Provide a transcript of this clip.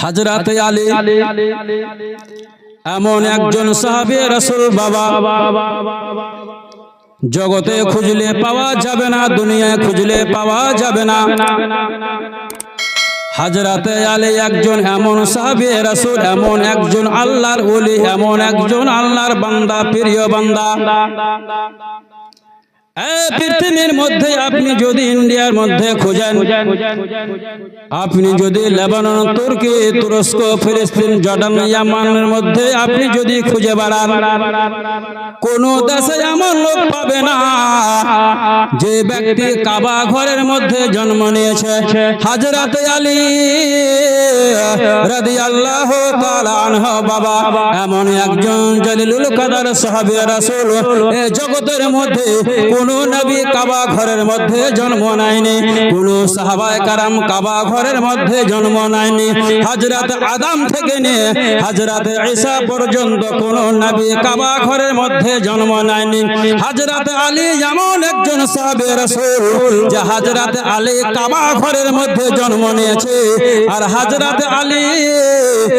হযরত আলী এমন একজন সাহাবী রাসূল বাবা, জগতে খুঁজলে পাওয়া যাবে না, দুনিয়ায় খুঁজলে পাওয়া যাবে না। হযরত আলী একজন এমন সাহাবী রাসূল, এমন একজন আল্লাহর ওলি, এমন একজন আল্লাহর বান্দা, প্রিয় বান্দা। এই পৃথিবীর মধ্যে আপনি যদি ইন্ডিয়ার মধ্যে খুঁজেন, আপনি যদি লেবানন, তুর্কি, তুরস্ক, ফিলিস্তিন, জর্ডান, ইয়ামানের মধ্যে আপনি যদি খুঁজে বেড়ান, কোন দেশে এমন লোক পাবে না যে ব্যক্তি কাবা ঘরের মধ্যে জন্ম নিয়েছে। হযরত আলী রাদিয়াল্লাহু তাআলা আনহু বাবা এমন একজন জলিলুল কদর সাহাবী রাসূল, এই জগতের মধ্যে কোন নবী কাবা ঘরের মধ্যে জন্ম নেয়নি, কোন সাহাবায়ে কেরাম কাবা ঘরের মধ্যে জন্ম নেয়নি। হযরত আদম থেকে নিয়ে হযরত ঈসা পর্যন্ত কোন নবী কাবা ঘরের মধ্যে জন্ম নেয়নি। হযরত আলী এমন একজন সাহাবী রাসূল যে হযরত আলী কাবা ঘরের মধ্যে জন্ম নিয়েছে। আর হযরত আলী